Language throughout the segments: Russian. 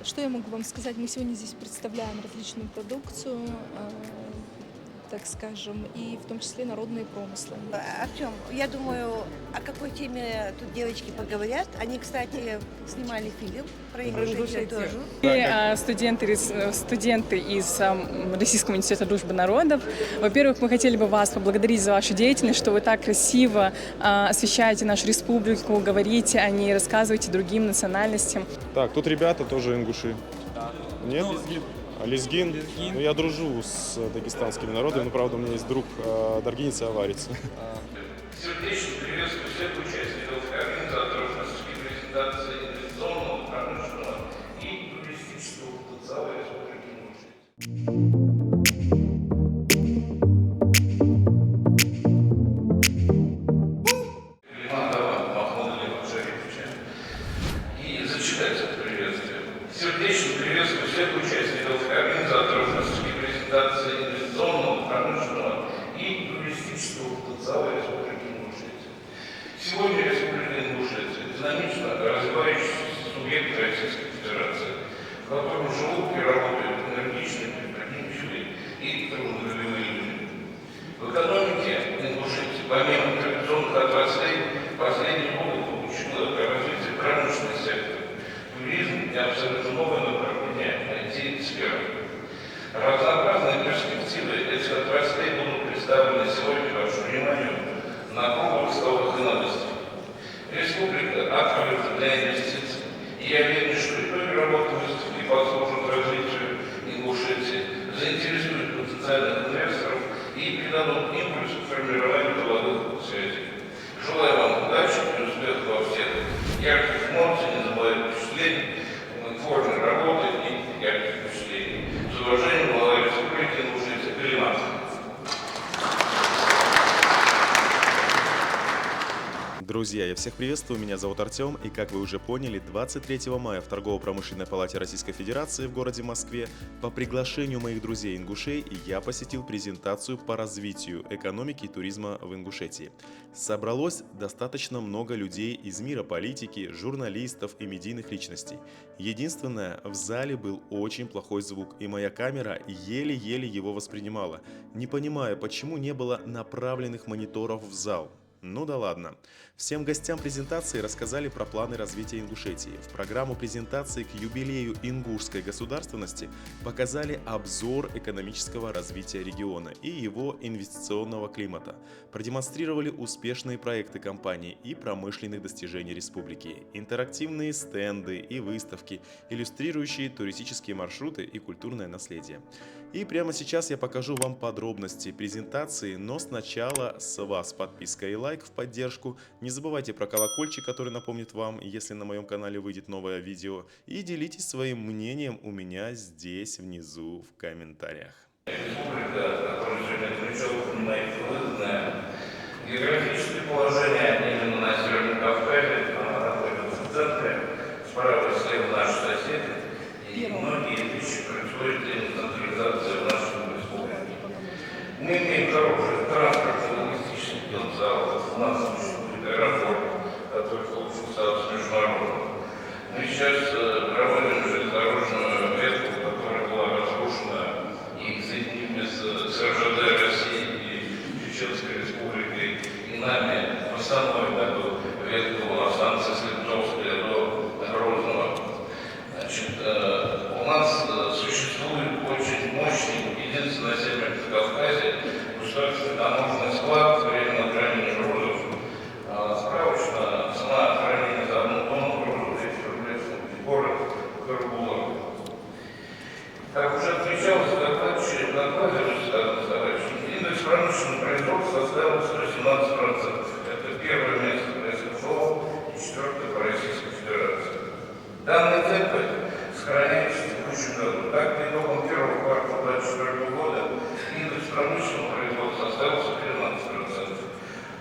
Что я могу вам сказать? Мы сегодня здесь представляем различную продукцию, так скажем, и в том числе народные промыслы. Артем, я думаю, о какой теме тут девочки поговорят. Они, кстати, снимали фильм про Ингушетию тоже. Мы студенты из Российского института дружбы народов. Во-первых, мы хотели бы вас поблагодарить за вашу деятельность, что вы так красиво освещаете нашу республику, говорите о ней, рассказываете другим национальностям. Так, тут ребята тоже ингуши. Нет? Лезгин. Ну, я дружу с дагестанскими народами, но, правда, у меня есть друг даргинец и аварец. Сердечно приветствую всех участников и организаторов российской презентации инвестиционного, промышленного и туристического потенциала Республики Ингушетия. И зачитать это приветствие. Сердечно приветствую всех участников и организаторов российской презентации инвестиционного, промышленного и туристического потенциала Республики Ингушетия. Сегодня Республика Ингушетия динамично развивающийся субъект Российской Федерации, в котором живут и работают энергичные, предприимчивые и трудолюбивые люди. В экономике Ингушетии, помимо традиционных отраслей, последние годы получило развитие промышленный сектор, туризм и абсолютно новое направление IT-сферы. Разнообразные перспективы этих отраслей будут представлены сегодня вашему вниманию на круглых столах и новостей. Республика открыта для инвестиций, и я верю, что итоги работы выставки послужат развитию Ингушетии, заинтересуют потенциальных инвесторов и придадут импульс к формированию деловых связей. Желаю вам удачи и успехов во всех ярких эмоций, незабываемых впечатлений, формы работы и ярких впечатлений. С уважением, глава Республики Ингушетия Галимат. Друзья, я всех приветствую, меня зовут Артем, и как вы уже поняли, 23 мая в Торгово-промышленной палате Российской Федерации в городе Москве по приглашению моих друзей-ингушей я посетил презентацию по развитию экономики и туризма в Ингушетии. Собралось достаточно много людей из мира политики, журналистов и медийных личностей. Единственное, в зале был очень плохой звук, и моя камера еле-еле его воспринимала, не понимая, почему не было направленных мониторов в зал. Ну да ладно. Всем гостям презентации рассказали про планы развития Ингушетии. В программу презентации к юбилею ингушской государственности показали обзор экономического развития региона и его инвестиционного климата. Продемонстрировали успешные проекты компании и промышленных достижений республики, интерактивные стенды и выставки, иллюстрирующие туристические маршруты и культурное наследие. И прямо сейчас я покажу вам подробности презентации, но сначала с вас подписка и лайк в поддержку. Не забывайте про колокольчик, который напомнит вам, если на моем канале выйдет новое видео. И делитесь своим мнением у меня здесь внизу в комментариях. Республика, которая сегодня отмечала, понимаете, выгодное географическое положение именно на Северном Кавказе, она находится в центре, справа и слева наши соседи, и многие вещи происходят именно централизация в нашем республике. Мы имеем хороший транспортно-логистический потенциал, у нас существует аэропорт, который получил статус международного. Мы сейчас проводим железнодорожную ветку, которая была разрушена и соединенными с РЖД России и Чеченской Республикой, и нами восстановим эту ветку от станции Слепцовская до Грозного. Значит, у нас существует очень мощный, единственный на Северном Кавказе, государственный таможенный склад, временно хранения грузов. Справочно цена хранения за одну тонну грузов 200 рублей в город Карабулак. Как уже отмечалось в докладе Русского товарища, индекс промышленного производства составил 117%. Это первое место по СКФО и четвертое по Российской Федерации. Данные темпы сохраняются в текущем году. Так, по итогам первого квартала 2024 года индекс промышленного производства составил 13%.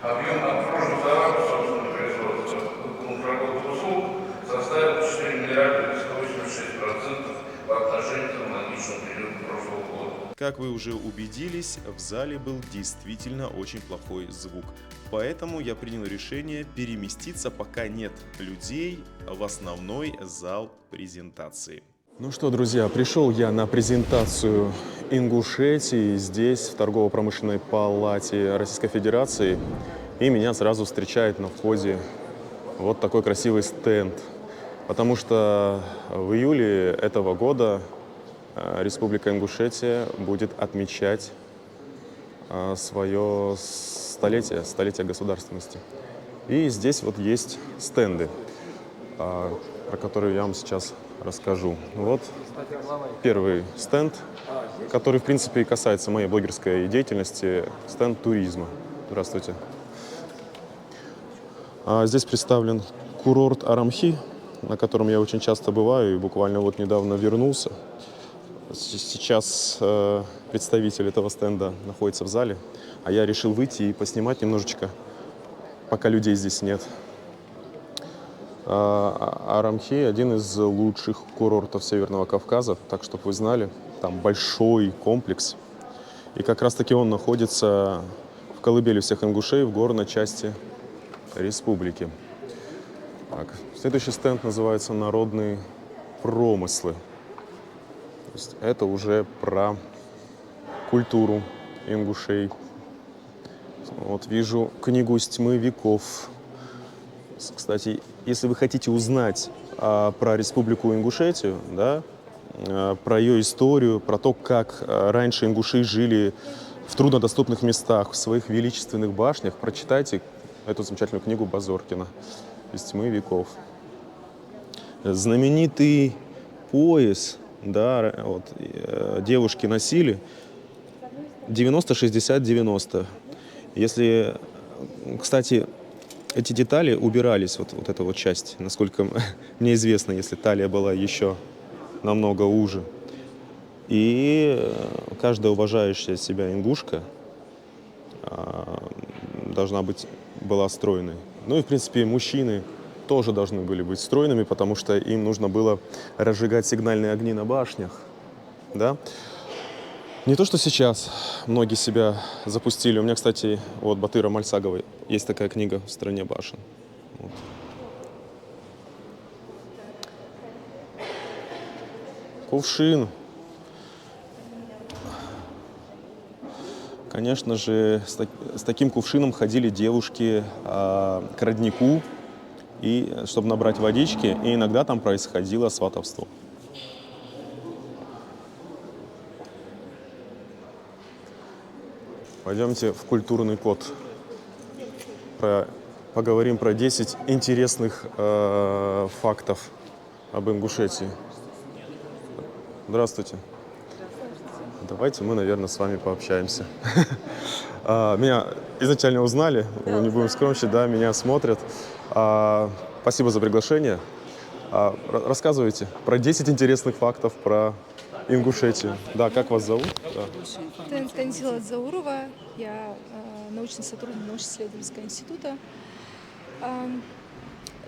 Объем обслуживаемых товаров собственного производства выполненных работ и услуг составил 4 миллиарда 186% по отношению к аналогичному периоду прошлого года. Как вы уже убедились, в зале был действительно очень плохой звук. Поэтому я принял решение переместиться, пока нет людей, в основной зал презентации. Ну что, друзья, пришел я на презентацию Ингушетии здесь, в Торгово-промышленной палате Российской Федерации. И меня сразу встречает на входе вот такой красивый стенд. Потому что в июле этого года Республика Ингушетия будет отмечать свое столетие государственности. И здесь вот есть стенды, про которые я вам сейчас расскажу. Вот первый стенд, который, в принципе, и касается моей блогерской деятельности, стенд туризма. Здравствуйте. Здесь представлен курорт Арамхи, на котором я очень часто бываю и буквально вот недавно вернулся. Сейчас представитель этого стенда находится в зале, а я решил выйти и поснимать немножечко, пока людей здесь нет. Арамхи – один из лучших курортов Северного Кавказа, так чтобы вы знали, там большой комплекс. И как раз-таки он находится в колыбели всех ингушей в горной части республики. Так, следующий стенд называется «Народные промыслы». То есть это уже про культуру ингушей. Вот вижу книгу «Из тьмы веков». Кстати, если вы хотите узнать про Республику Ингушетию, да, про ее историю, про то, как раньше ингуши жили в труднодоступных местах, в своих величественных башнях, прочитайте эту замечательную книгу Базоркина «Из тьмы веков». Знаменитый пояс, да, вот, девушки носили 90-60-90. Если, кстати, эти детали убирались, вот эта вот часть, насколько мне известно, если талия была еще намного уже. И каждая уважающая себя ингушка была стройной. Ну и, в принципе, мужчины тоже должны были быть стройными, потому что им нужно было разжигать сигнальные огни на башнях. Да? Не то, что сейчас многие себя запустили. У меня, кстати, вот Батыра Мальсаговой есть такая книга «В стране башен». Вот. Кувшин. Конечно же, с таким кувшином ходили девушки к роднику, чтобы набрать водички, и иногда там происходило сватовство. Пойдемте в культурный код. Поговорим про 10 интересных фактов об Ингушетии. Здравствуйте. Давайте мы, наверное, с вами пообщаемся. Меня изначально узнали, мы не будем скромничать, да, меня смотрят. Спасибо за приглашение. Рассказывайте про 10 интересных фактов про Ингушетию. Да, как вас зовут? Да. Танзила Заурова, я научный сотрудник научно-исследовательского института.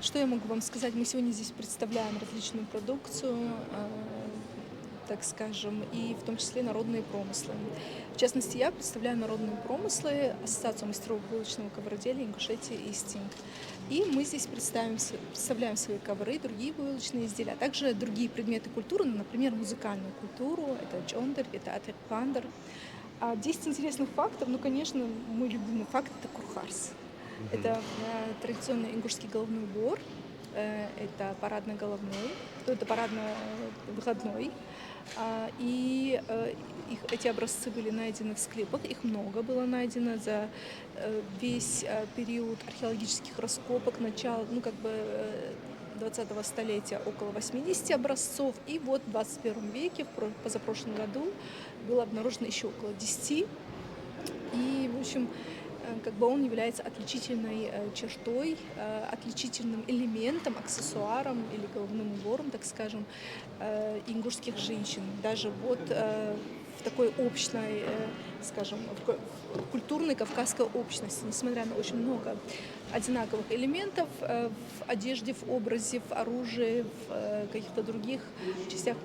Что я могу вам сказать? Мы сегодня здесь представляем различную продукцию, так скажем, и в том числе народные промыслы. В частности, я представляю народные промыслы Ассоциацию мастеров булочного ковроделия Ингушетии «Истинг». И мы здесь представляем свои ковры, другие булочные изделия, а также другие предметы культуры, например, музыкальную культуру, это джондер, это атрик-пандер. 10 интересных фактов, ну, конечно, мой любимый факт – это курхарс. Это традиционный ингушский головной убор, это парадно-головной, это парадно-выходной. И эти образцы были найдены в склепах, их много было найдено за весь период археологических раскопок, начала, 20-го столетия около 80 образцов, и вот в 21 веке, в позапрошлом году, было обнаружено еще около 10, и, в общем, он является отличительной чертой, отличительным элементом, аксессуаром или головным убором, так скажем, ингушских женщин. Даже вот в такой общной, в культурной кавказской общности, несмотря на очень много одинаковых элементов в одежде, в образе, в оружии, в каких-то других частях,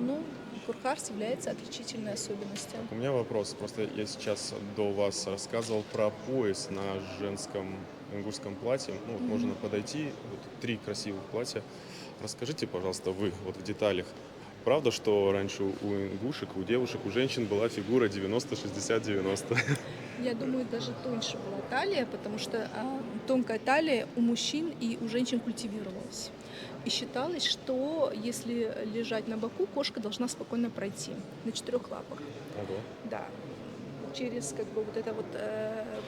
курхарс является отличительной особенностью. У меня вопрос. Просто я сейчас до вас рассказывал про пояс на женском ингушском платье. Можно подойти. Вот 3 красивых платья. Расскажите, пожалуйста, вы вот в деталях, правда, что раньше у ингушек, у девушек, у женщин была фигура 90-60-90? Я думаю, даже тоньше была талия, потому что тонкая талия у мужчин и у женщин культивировалась. И считалось, что если лежать на боку, кошка должна спокойно пройти на 4 лапах. Ого. Да, через как бы вот это вот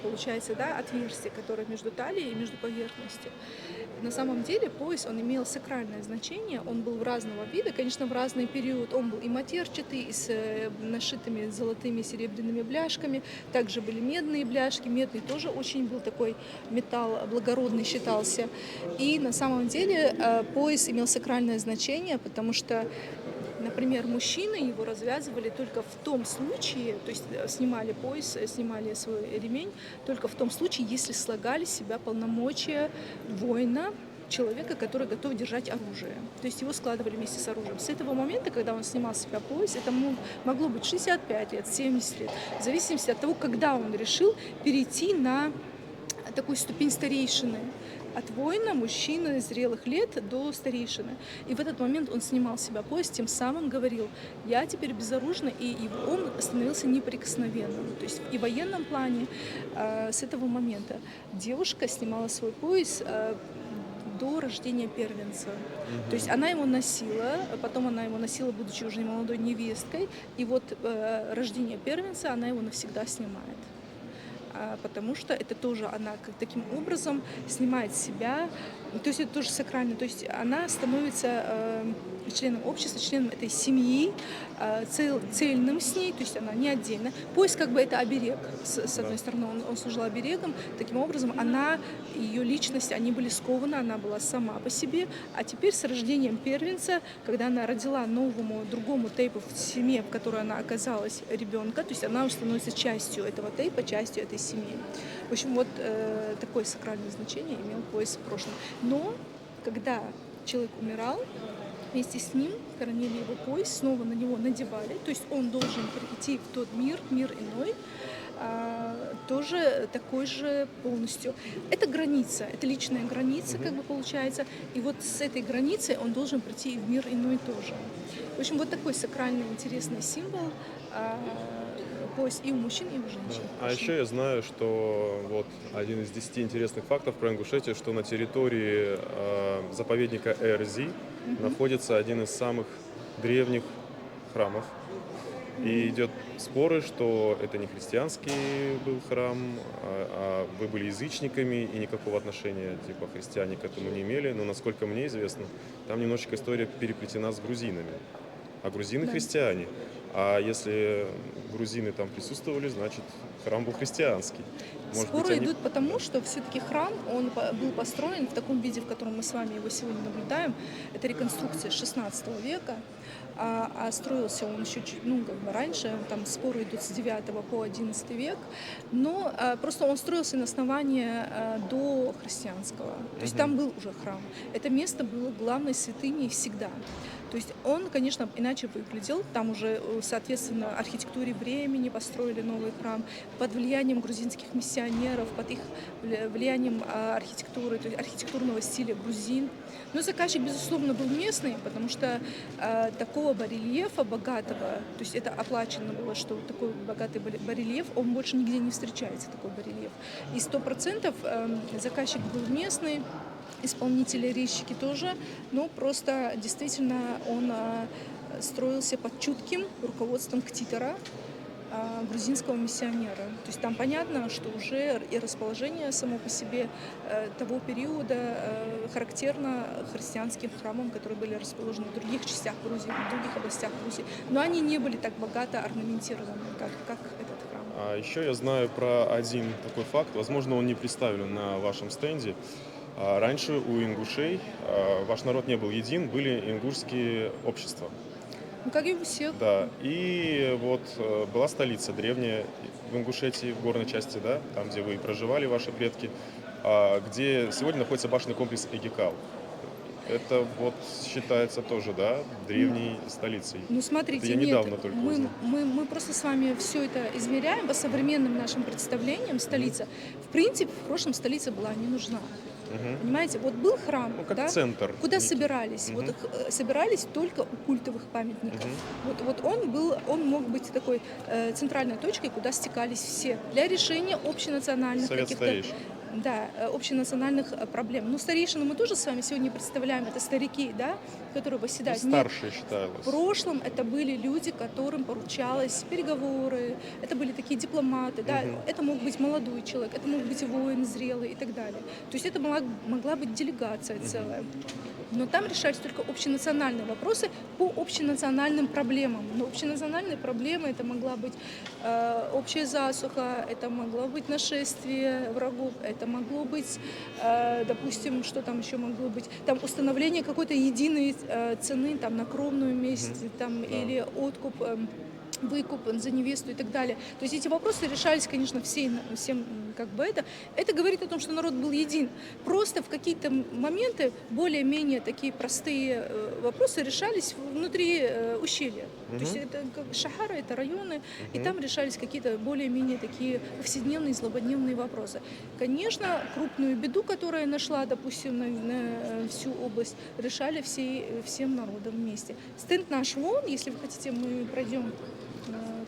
получается, да, отверстие, которое между талией и между поверхностью. На самом деле пояс, он имел сакральное значение, он был разного вида, конечно, в разный период. Он был и матерчатый, и с нашитыми золотыми серебряными бляшками, также были медные бляшки, медный тоже очень был такой металл благородный считался. И на самом деле пояс имел сакральное значение, потому что, например, мужчины его развязывали только в том случае, то есть снимали пояс, снимали свой ремень, только в том случае, если слагали в себя полномочия воина, человека, который готов держать оружие. То есть его складывали вместе с оружием. С этого момента, когда он снимал с себя пояс, это могло быть 65 лет, 70 лет, в зависимости от того, когда он решил перейти на такую ступень старейшины. От воина, мужчины зрелых лет до старейшины. И в этот момент он снимал с себя пояс, тем самым говорил: я теперь безоружный, и он становился неприкосновенным. То есть и в военном плане с этого момента девушка снимала свой пояс до рождения первенца. То есть она его носила, потом она его носила, будучи уже молодой невесткой, и вот рождение первенца она его навсегда снимает. Потому что это тоже она как таким образом снимает себя, то есть это тоже сакрально, то есть она становится членом общества, членом этой семьи, цельным с ней, то есть она не отдельно. Пояс как бы это оберег, с одной стороны, он служил оберегом, таким образом она, ее личность, они были скованы, она была сама по себе, а теперь с рождением первенца, когда она родила новому, другому тейпу в семье, в которой она оказалась, ребенка, то есть она уже становится частью этого тейпа, частью этой семьи. В общем, вот такое сакральное значение имел пояс в прошлом. Но когда человек умирал, вместе с ним хоронили его пояс, снова на него надевали, то есть он должен прийти в тот мир иной, тоже такой же полностью. Это граница, это личная граница, как бы получается, и вот с этой границей он должен прийти в мир иной тоже. В общем, вот такой сакральный интересный символ, пояс и у мужчин, и у женщин. А еще я знаю, что вот один из 10 интересных фактов про Ингушетию, что на территории заповедника Эрзи находится один из самых древних храмов. И идет споры, что это не христианский был храм, а вы были язычниками и никакого отношения типа христиане к этому не имели. Но насколько мне известно, там немножечко история переплетена с грузинами. А грузины христиане. А если грузины там присутствовали, значит храм был христианский. Может Споры быть, они... идут потому, что все-таки храм, он был построен в таком виде, в котором мы с вами его сегодня наблюдаем. Это реконструкция 16 века, а строился он еще чуть, как бы раньше, там споры идут с 9 по 11 век, но просто он строился на основании до христианского. То есть там был уже храм. Это место было главной святыней всегда. То есть он, конечно, иначе выглядел. Там уже, соответственно, архитектуре времени построили новый храм под влиянием грузинских миссионеров, под их влиянием архитектуры, то есть архитектурного стиля грузин. Но заказчик, безусловно, был местный, потому что такого барельефа богатого, то есть это оплачено было, что такой богатый барельеф, он больше нигде не встречается, такой барельеф. И 100% заказчик был местный, исполнители, резчики тоже, но просто действительно он строился под чутким руководством ктитора, грузинского миссионера. То есть там понятно, что уже и расположение само по себе того периода характерно христианским храмам, которые были расположены в других частях Грузии, в других областях Грузии. Но они не были так богато орнаментированы, как этот храм. А еще я знаю про один такой факт, возможно, он не представлен на вашем стенде. Раньше у ингушей, ваш народ не был един, были ингушские общества. Ну, как и у всех. Да, и вот была столица древняя в Ингушетии, в горной части, да, там, где вы проживали, ваши предки, где сегодня находится башенный комплекс Эгикал. Это вот считается тоже, да, древней столицей. Ну, смотрите, это я недавно только узнал. Мы просто с вами все это измеряем по современным нашим представлениям. Столица, в принципе, в прошлом столица была не нужна. Понимаете, вот был храм, Ну, как да, центр. куда некий. собирались? Вот их, собирались только у культовых памятников. Вот он мог быть такой центральной точкой, куда стекались все для решения общенациональных Совет каких-то старейшин. да, общенациональных проблем. Ну, старейшины мы тоже с вами сегодня представляем, это старики, да, которые Ну, восседают. Нет, старшие считалось. в прошлом это были люди, которым поручалось переговоры, это были такие дипломаты, да, это мог быть молодой человек, это мог быть воин зрелый и так далее. То есть это могла быть делегация целая. Но там решались только общенациональные вопросы по общенациональным проблемам. Но общенациональные проблемы это могла быть общая засуха, это могло быть нашествие врагов, это могло быть, допустим, что там еще могло быть, там установление какой-то единой цены там, на кровную месть там, или откуп, выкуп за невесту и так далее. То есть эти вопросы решались, конечно, всем как бы это говорит о том, что народ был един. Просто в какие-то моменты более-менее такие простые вопросы решались внутри ущелья. То есть это как Шахара, это районы, и там решались какие-то более-менее такие повседневные, злободневные вопросы. Конечно, крупную беду, которая нашла, допустим, на всю область, решали всем народом вместе. Стенд наш вон, если вы хотите, мы пройдем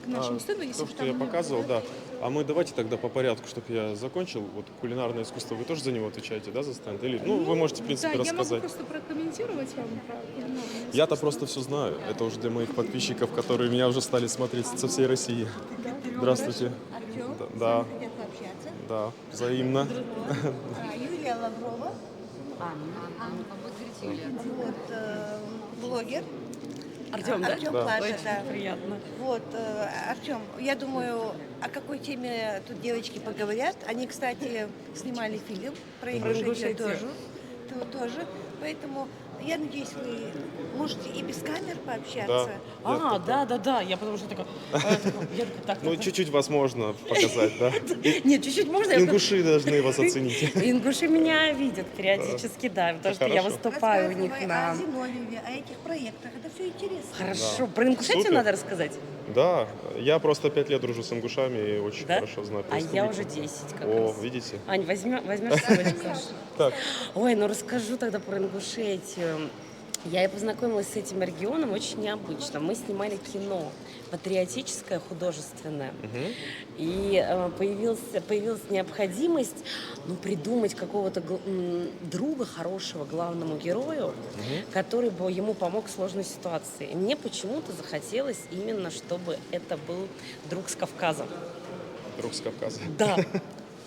к нашему стенду. Если То, вы что там я не показывал, были. да. А мы давайте тогда по порядку, чтобы я закончил. Вот кулинарное искусство, вы тоже за него отвечаете, да, за стенд? Или, ну, вы можете, в принципе, да, я могу рассказать. просто прокомментировать вам про кулинарное Я-то искусство. просто все знаю. Это уже для моих подписчиков, которые меня уже стали смотреть со всей России. Здравствуйте. Артем, Да, хотят пообщаться. да, взаимно. Юлия Лаврова. Вот, блогер. Артем, да? Артем Да. Плаша, Очень да. приятно. Вот, Артем, я думаю, о какой теме тут девочки поговорят. Они, кстати, снимали фильм про Ингушетию Ингушетию. тоже. Поэтому я надеюсь, вы можете и без камер пообщаться. Да. Я потому что такая... Я такая, так, Ну, так. чуть-чуть вас можно показать, да? Нет, чуть-чуть можно? Я Ингуши должны вас оценить. Ингуши меня видят периодически, да, потому что я Хорошо. выступаю у них Рассказывай на... о Зиновьеве, о этих проектах. Это все интересно. Хорошо. Про Ингушетию Супер. надо рассказать? Да, я просто 5 лет дружу с ингушами и очень Да? хорошо знаю А я республику. уже 10 как О, раз. видите? Ань, возьмешь ссылочку? Так, Ой, ну расскажу тогда про Ингушетию. Я и познакомилась с этим регионом очень необычно. Мы снимали кино патриотическое, художественное. И появилась необходимость придумать какого-то друга хорошего главному герою, который бы ему помог в сложной ситуации. И мне почему-то захотелось именно, чтобы это был друг с Кавказа. друг с Кавказа. Да.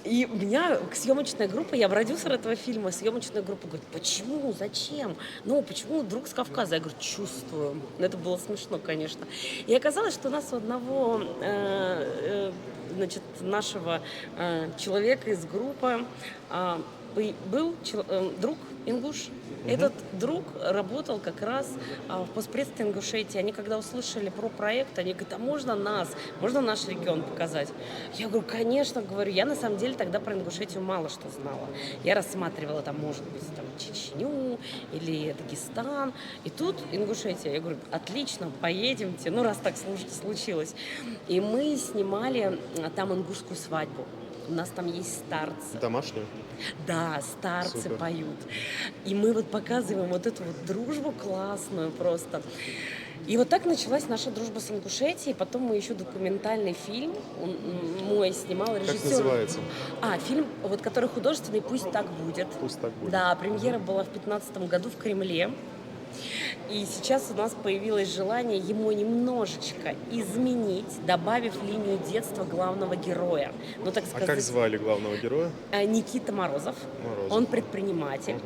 И у меня съемочная группа, я продюсер этого фильма, съемочная группа говорит, почему, зачем? Ну, почему друг с Кавказа? Я говорю, чувствую. Это было смешно, конечно. И оказалось, что у нас у одного нашего человека из группы был друг ингуш. Этот друг работал как раз в постпредстве Ингушетии. Они когда услышали про проект, они говорят, а можно наш регион показать? Я говорю, конечно, говорю. Я на самом деле тогда про Ингушетию мало что знала. Я рассматривала там, может быть, там Чечню или Дагестан. И тут Ингушетия. Я говорю, отлично, поедемте. Ну, раз так случилось. И мы снимали там ингушскую свадьбу. У нас там есть старцы. Домашнюю? Да, старцы Супер. поют. И мы вот показываем вот эту вот дружбу классную просто. И вот так началась наша дружба с Ингушетией. Потом мы еще документальный фильм мой снимал режиссер. Как называется? Фильм, вот который художественный «Пусть так будет». Пусть так будет. Да, премьера была в 2015 году в Кремле. И сейчас у нас появилось желание ему немножечко изменить, добавив линию детства главного героя. Ну, так А сказать, как звали главного героя? Никита Морозов. Морозов. Он предприниматель,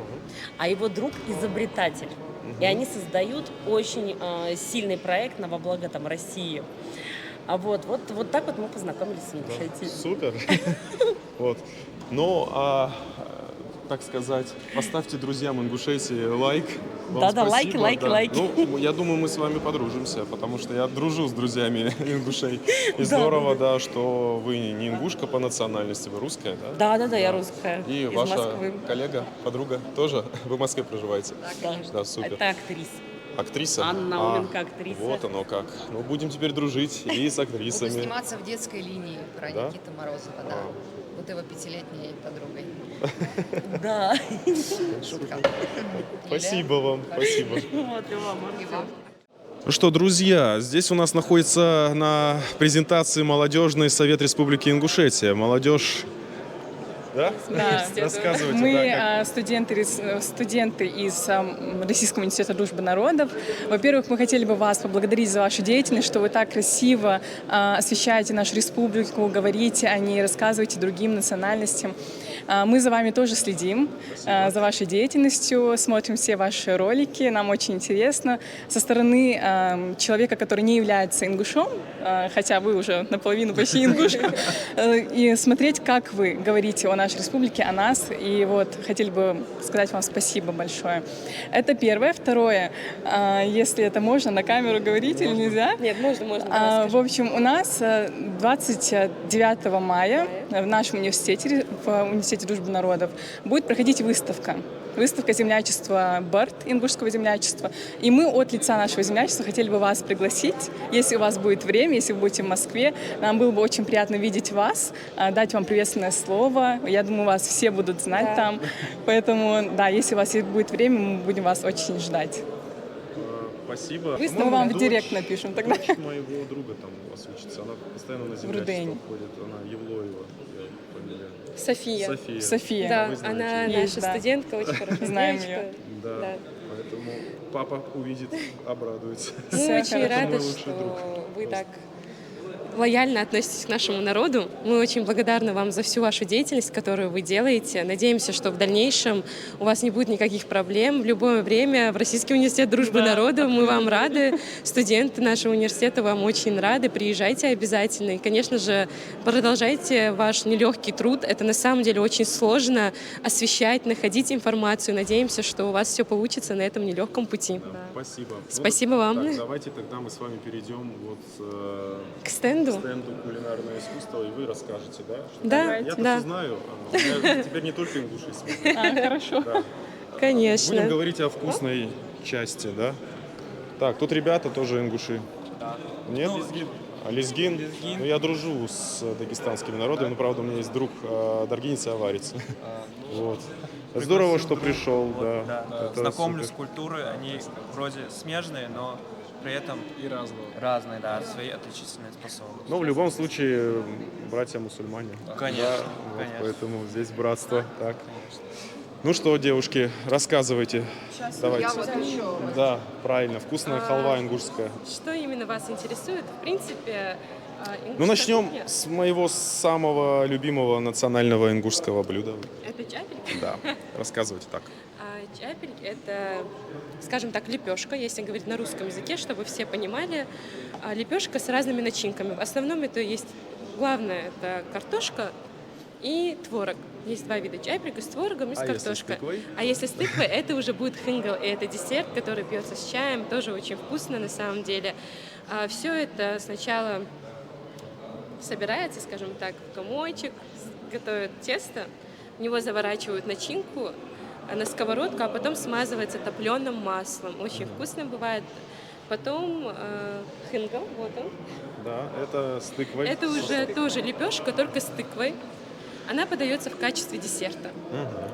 а его друг изобретатель. И они создают очень сильный проект на во благо там России. А вот так вот мы познакомились с Ингушетией. Супер. Вот. Ну, так сказать, поставьте друзьям Ингушетии лайк. Вам Да-да, спасибо, лайки. Ну, я думаю, мы с вами подружимся, потому что я дружу с друзьями ингушей. И Да, здорово, да, что вы не ингушка по национальности, вы русская, да? Да, я русская. И из ваша Москвы. коллега, подруга тоже вы в Москве проживаете? Да, супер. Это актриса. Актриса? Анна Науменко, актриса. Вот оно как. Ну, будем теперь дружить и с Буду актрисами. сниматься в детской линии про Да? Никиту Морозова, да. будут его 5-летней подругой. Да. Спасибо вам, спасибо. Вот и вам, И вам. Ну что, друзья, здесь у нас находится на презентации молодежный совет Республики Ингушетия. Молодежь, да? Да. Рассказывайте. Мы да, как- студенты из Российского университета дружбы народов. Во-первых, мы хотели бы вас поблагодарить за вашу деятельность, что вы так красиво освещаете нашу республику, говорите о ней, рассказываете другим национальностям. Мы за вами тоже следим, за вашей деятельностью, смотрим все ваши ролики, нам очень интересно. Со стороны человека, который не является ингушом, хотя вы уже наполовину почти ингуш, и смотреть, как вы говорите о нашей республике, о нас. И вот хотели бы сказать вам спасибо большое. Это первое. Второе, если это можно на камеру говорить или нельзя? Нет, можно. В общем, у нас 29 мая в нашем университете, в университете дружбы народов, будет проходить выставка. Выставка землячества БАРТ, ингушского землячества. И мы от лица нашего землячества хотели бы вас пригласить, если у вас будет время, если вы будете в Москве. Нам было бы очень приятно видеть вас, дать вам приветственное слово. Я думаю, вас все будут знать там. Поэтому, да, если у вас будет время, мы будем вас очень ждать. Спасибо. Мы вам в директ напишем тогда. Дочь моего друга там у вас учится. Она постоянно на Рудень. землячество ходит. Она Евлоева. Фамилия. София. София. Да, Вы знаете она её. Есть, наша да. студентка, очень хорошая Знаем девочка. её. Да. Да. Поэтому папа увидит, обрадуется. Мы Всё очень хорошо. рады, Мой лучший что друг. вы так лояльно относитесь к нашему народу. Мы очень благодарны вам за всю вашу деятельность, которую вы делаете. Надеемся, что в дальнейшем у вас не будет никаких проблем. В любое время в Российский университет дружбы народов мы вам рады. Студенты нашего университета вам очень рады. Приезжайте обязательно. И, конечно же, продолжайте ваш нелегкий труд. Это на самом деле очень сложно освещать, находить информацию. Надеемся, что у вас все получится на этом нелегком пути. Спасибо. Спасибо вам. Так, давайте тогда мы с вами перейдем вот К к стенду. стенду кулинарное искусство, и вы расскажете, да? Что- Да, Я-то да. все знаю, а у меня теперь не только ингуши смотрят. Хорошо. Да. Конечно. Будем говорить о вкусной части, да? Так, тут ребята тоже ингуши. Нет? А лезгин? Ну, я дружу с дагестанскими народами, но, правда, у меня есть друг даргинец и аварец. Вот. Здорово, что пришел, да. Это Знакомлюсь с супер. культурой, они вроде смежные, но при этом и разные, да, свои отличительные способности. Но в любом случае, братья-мусульмане. Конечно, Да, вот конечно. поэтому здесь братство. Так. Ну что, девушки, рассказывайте. Давайте. Я вот еще. Да, правильно. Вкусная халва ингушская. Что именно вас интересует? В принципе, Ну, начнем с моего самого любимого национального ингушского блюда. Это чапель. Да, рассказывайте так. Чапель – это, скажем так, лепешка, если говорить на русском языке, чтобы все понимали. Лепешка с разными начинками. В основном это есть, главное, это картошка и творог. Есть два вида чапелька с творогом и с А если с картошкой. тыквой? А если с тыквой, это уже будет хингал. И это десерт, который пьется с чаем, тоже очень вкусно на самом деле. Все это сначала собирается, скажем так, в комочек, готовят тесто, в него заворачивают начинку на сковородку, а потом смазывается топленым маслом. Очень вкусно бывает. Потом хингал, вот он. Да, это с тыквой. Это уже тоже лепешка, только с тыквой. Она подается в качестве десерта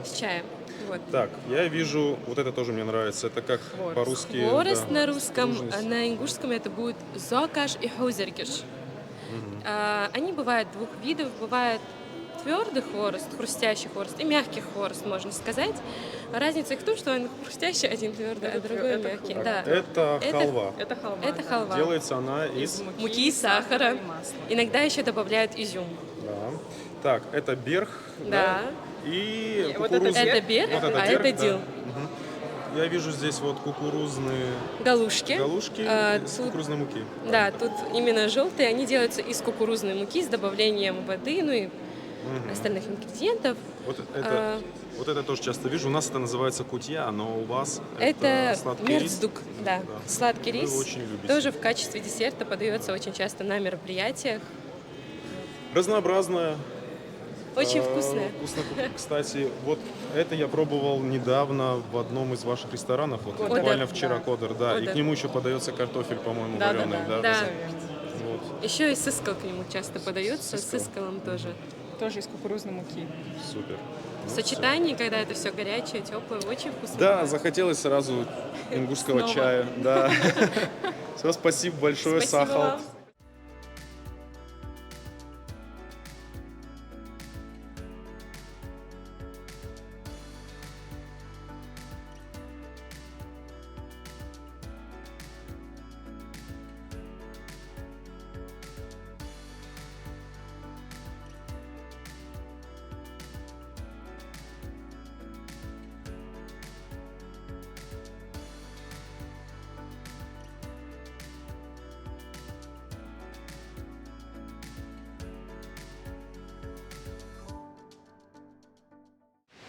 с чаем. Вот. Так, я вижу, вот это тоже мне нравится. Это как по-русски. Хворост да, на русском, стружность. на ингушском это будет зокаш и хузергиш. Они бывают двух видов. Бывает твердый хворост, хрустящий хворост и мягкий хворост, можно сказать. Разница их в том, что он хрустящий, один твердый, а другой мягкий. Так, Да. это халва. Это халва. Это халва. Делается она из... Муки, сахара. Иногда еще добавляют изюм. Да. Так, это берх. Да. И вот это кукурузный. Это берх, Вот а берх, это да. дил. Я вижу здесь вот кукурузные Галушки. галушки с Тут- кукурузной муки. Да, тут именно желтые, они делаются из кукурузной муки с добавлением воды, ну и остальных ингредиентов. Вот это тоже часто вижу. У нас это называется кутья, но у вас Это сладкий рис. мерцдук, да, сладкий Вы рис. очень любите. Тоже в качестве десерта подается очень часто на мероприятиях. Разнообразная. Очень вкусная. Вкусно. Кстати, вот это я пробовал недавно в одном из ваших ресторанов. Вот Кодер. буквально вчера Да. кодер, да. И Кодер. к нему еще подается картофель, по-моему, вареный. Да. Вот. Еще и сыскал к нему часто подается, с Сыскал. сыскалом тоже. тоже из кукурузной муки. Супер. В сочетании, когда это все горячее, теплое, очень вкусно. Да, захотелось сразу ингушского Снова. чая. Да. Все, спасибо большое, Спасибо Сахал. вам.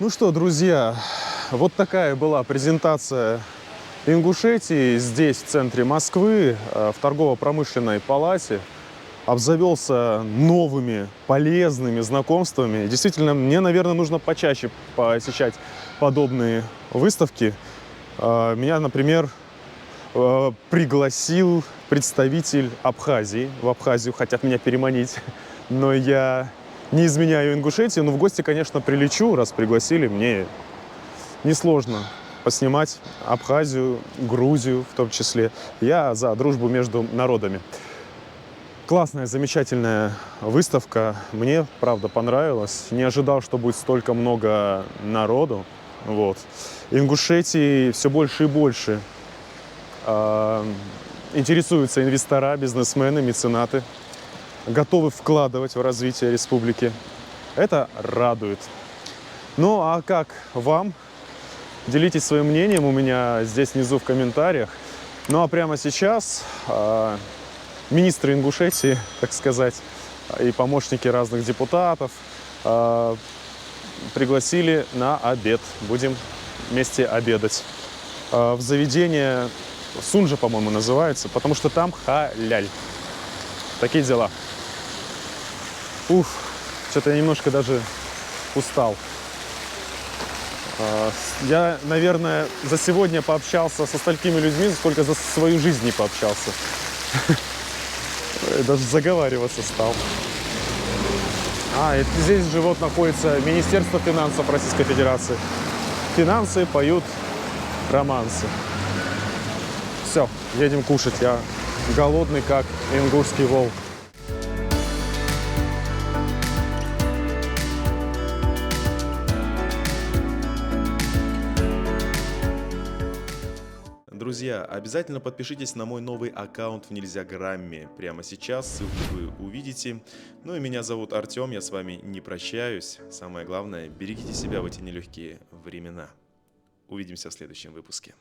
Ну что, друзья, вот такая была презентация Ингушетии здесь, в центре Москвы, в торгово-промышленной палате. Обзавелся новыми полезными знакомствами. Действительно, мне, наверное, нужно почаще посещать подобные выставки. Меня, например, пригласил представитель Абхазии. В Абхазию хотят меня переманить, но я не изменяю Ингушетии. Но в гости, конечно, прилечу, раз пригласили. Мне несложно поснимать Абхазию, Грузию в том числе. Я за дружбу между народами. Классная, замечательная выставка. Мне, правда, понравилось. Не ожидал, что будет столько много народу. Вот. Ингушетии все больше и больше интересуются инвестора, бизнесмены, меценаты. Готовы вкладывать в развитие республики. Это радует. Ну, а как вам? Делитесь своим мнением у меня здесь внизу в комментариях. Ну, а прямо сейчас министры Ингушетии, так сказать, и помощники разных депутатов пригласили на обед. Будем вместе обедать. В заведение Сунжа, по-моему, называется, потому что там халяль. Такие дела. Уф, что-то я немножко даже устал. Я, наверное, за сегодня пообщался со столькими людьми, сколько за свою жизнь не пообщался. Даже заговариваться стал. И здесь же вот находится Министерство финансов Российской Федерации. Финансы поют романсы. Все, едем кушать. Я голодный, как ингушский волк. Друзья, обязательно подпишитесь на мой новый аккаунт в Нельзяграмме. Прямо сейчас ссылку вы увидите. Ну и меня зовут Артем, я с вами не прощаюсь. Самое главное, берегите себя в эти нелегкие времена. Увидимся в следующем выпуске.